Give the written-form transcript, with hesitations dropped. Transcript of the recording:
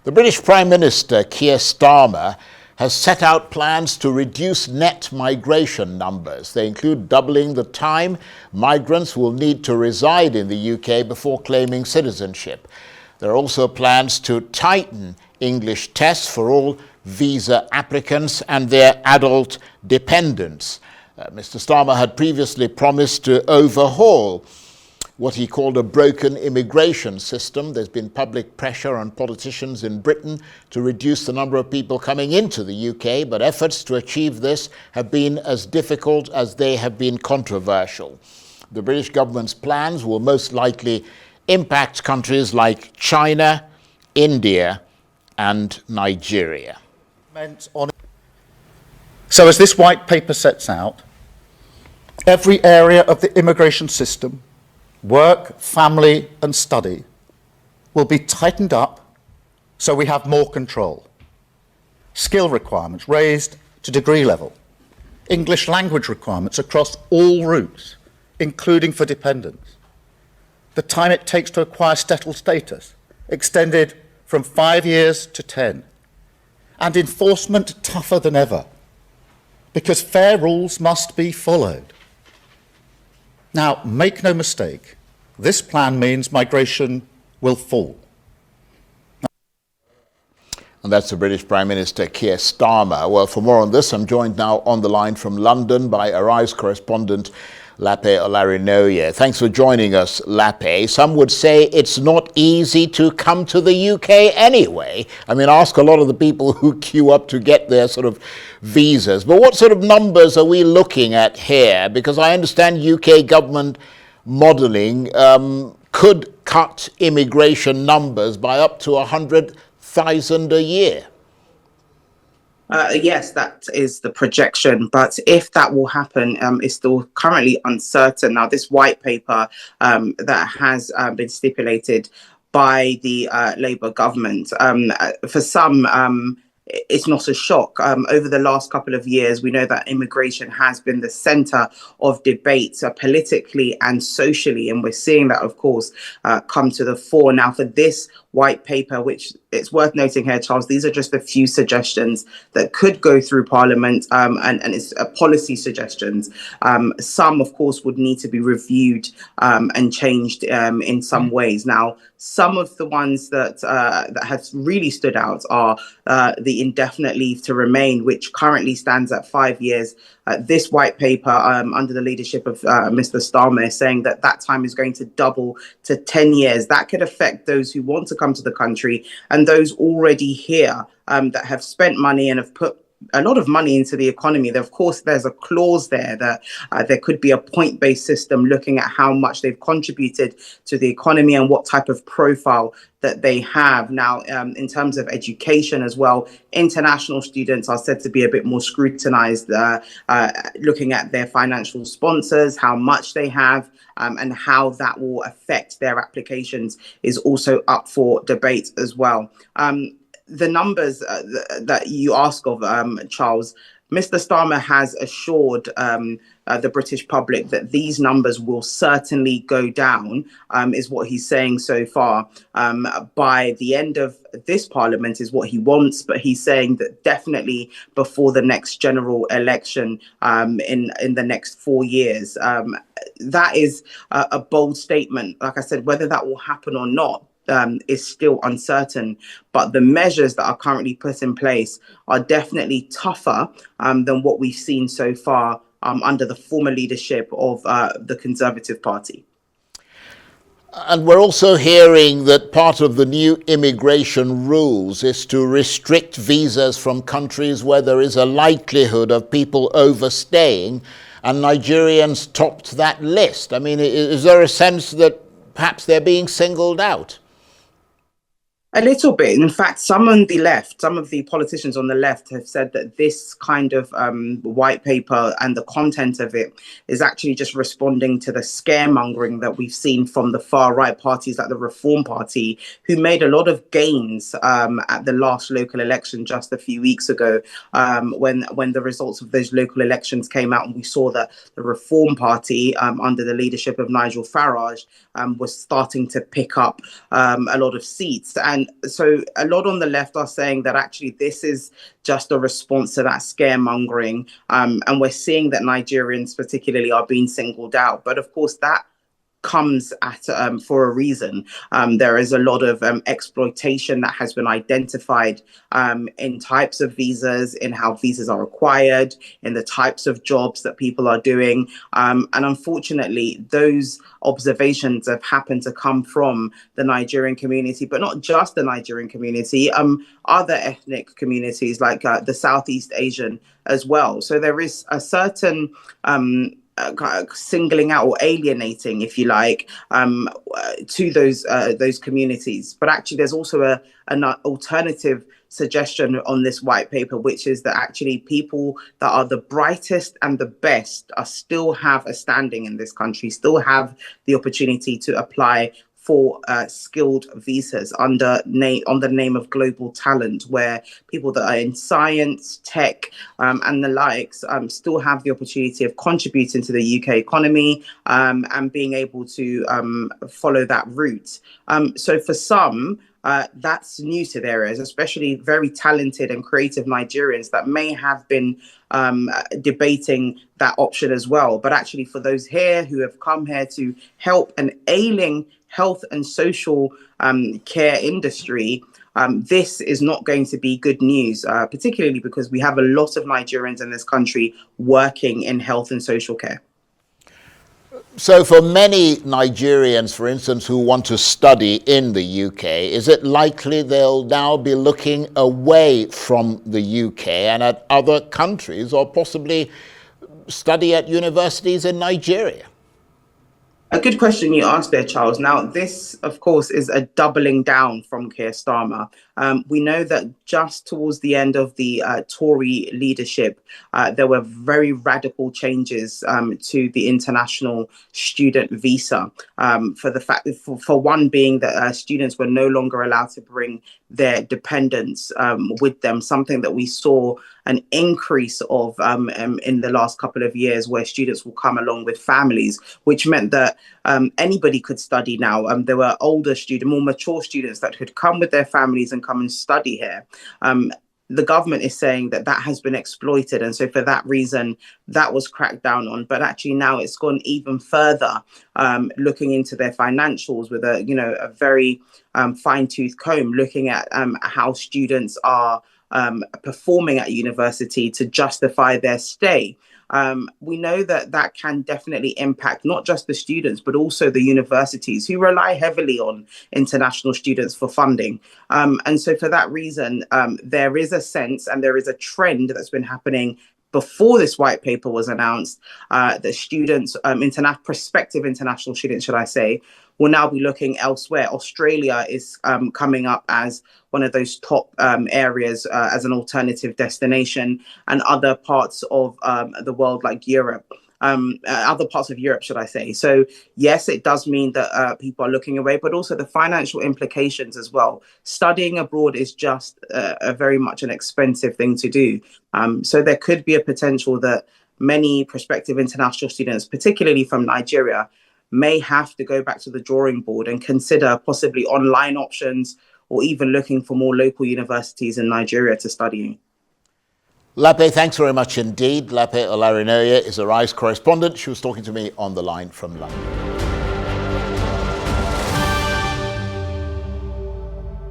The British Prime Minister, Keir Starmer, has set out plans to reduce net migration numbers. They include doubling the time migrants will need to reside in the UK before claiming citizenship. There are also plans to tighten English tests for all visa applicants and their adult dependents. Mr. Starmer had previously promised to overhaul what he called a broken immigration system. There's been public pressure on politicians in Britain to reduce the number of people coming into the UK, but efforts to achieve this have been as difficult as they have been controversial. The British government's plans will most likely impact countries like China, India, and Nigeria. So as this white paper sets out, every area of the immigration system, work, family and study, will be tightened up so we have more control. Skill requirements raised to degree level. English language requirements across all routes, including for dependents. The time it takes to acquire settled status extended from 5 years to 10. And enforcement tougher than ever, because fair rules must be followed. Now, make no mistake, this plan means migration will fall. And that's the British Prime Minister, Keir Starmer. Well, for more on this, I'm joined now on the line from London by Arise correspondent Lape Olarinoye. Thanks for joining us, Lape. Some would say it's not easy to come to the UK anyway. I mean, ask a lot of the people who queue up to get their sort of visas. But what sort of numbers are we looking at here? Because I understand UK government modelling could cut immigration numbers by up to 100,000 a year. Yes, that is the projection, but if that will happen is still currently uncertain. Now, this white paper that has been stipulated by the Labour government, for some, it's not a shock. Over the last couple of years, we know that immigration has been the centre of debate politically and socially, and we're seeing that, of course, come to the fore. Now, for this white paper, which it's worth noting here, Charles, these are just a few suggestions that could go through Parliament, and it's policy suggestions. Some, of course, would need to be reviewed and changed in some ways. Now, some of the ones that have really stood out are the indefinite leave to remain, which currently stands at 5 years. This white paper under the leadership of Mr. Starmer is saying that that time is going to double to 10 years. That could affect those who want to come to the country and those already here that have spent money and have put a lot of money into the economy. Of course, there's a clause there that there could be a point-based system looking at how much they've contributed to the economy and what type of profile that they have. Now, in terms of education as well, international students are said to be a bit more scrutinized, looking at their financial sponsors, how much they have, and how that will affect their applications is also up for debate as well. The numbers that you ask of, Charles, Mr. Starmer has assured the British public that these numbers will certainly go down, is what he's saying so far. By the end of this Parliament is what he wants, but he's saying that definitely before the next general election in the next 4 years. That is a bold statement. Like I said, whether that will happen or not is still uncertain, but the measures that are currently put in place are definitely tougher than what we've seen so far under the former leadership of the Conservative Party. And we're also hearing that part of the new immigration rules is to restrict visas from countries where there is a likelihood of people overstaying, and Nigerians topped that list. I mean, is there a sense that perhaps they're being singled out? A little bit. In fact, some on the left, some of the politicians on the left have said that this kind of white paper and the content of it is actually just responding to the scaremongering that we've seen from the far right parties like the Reform Party, who made a lot of gains at the last local election just a few weeks ago, when the results of those local elections came out, and we saw that the Reform Party under the leadership of Nigel Farage was starting to pick up a lot of seats. And And so a lot on the left are saying that actually this is just a response to that scaremongering. And we're seeing that Nigerians particularly are being singled out. But of course, that comes at for a reason. There is a lot of exploitation that has been identified in types of visas, in how visas are acquired, in the types of jobs that people are doing. And unfortunately, those observations have happened to come from the Nigerian community, but not just the Nigerian community, other ethnic communities like the Southeast Asian as well. So there is a certain kind of singling out or alienating, if you like, to those communities. But actually, there's also an alternative suggestion on this white paper, which is that actually people that are the brightest and the best are still have a standing in this country, still have the opportunity to apply for skilled visas on the name of global talent, where people that are in science, tech, and the likes still have the opportunity of contributing to the UK economy and being able to follow that route. So for some, that's new to their ears, especially very talented and creative Nigerians that may have been debating that option as well. But actually, for those here who have come here to help an ailing health and social care industry, this is not going to be good news, particularly because we have a lot of Nigerians in this country working in health and social care. So for many Nigerians, for instance, who want to study in the UK, is it likely they'll now be looking away from the UK and at other countries, or possibly study at universities in Nigeria? A good question you asked there, Charles. Now, this, of course, is a doubling down from Keir Starmer. We know that just towards the end of the Tory leadership, there were very radical changes to the international student visa. For the fact, for one being that students were no longer allowed to bring their dependents with them, something that we saw an increase of in the last couple of years, where students will come along with families, which meant that anybody could study now. There were older students, more mature students that could come with their families and come and study here. The government is saying that that has been exploited. And so for that reason, that was cracked down on. But actually now it's gone even further, looking into their financials with a very fine tooth comb, looking at how students are performing at university to justify their stay. We know that that can definitely impact not just the students, but also the universities, who rely heavily on international students for funding. And so for that reason, there is a sense and there is a trend that's been happening before this white paper was announced, that students, prospective international students, should I say, will now be looking elsewhere. Australia is coming up as one of those top areas as an alternative destination, and other parts of the world like Europe. Other parts of Europe, should I say. So yes, it does mean that people are looking away, but also the financial implications as well. Studying abroad is just a very much an expensive thing to do. So there could be a potential that many prospective international students, particularly from Nigeria, may have to go back to the drawing board and consider possibly online options, or even looking for more local universities in Nigeria to study in. Lape, thanks very much indeed. Lape Olarinoye is a RISE correspondent. She was talking to me on the line from London.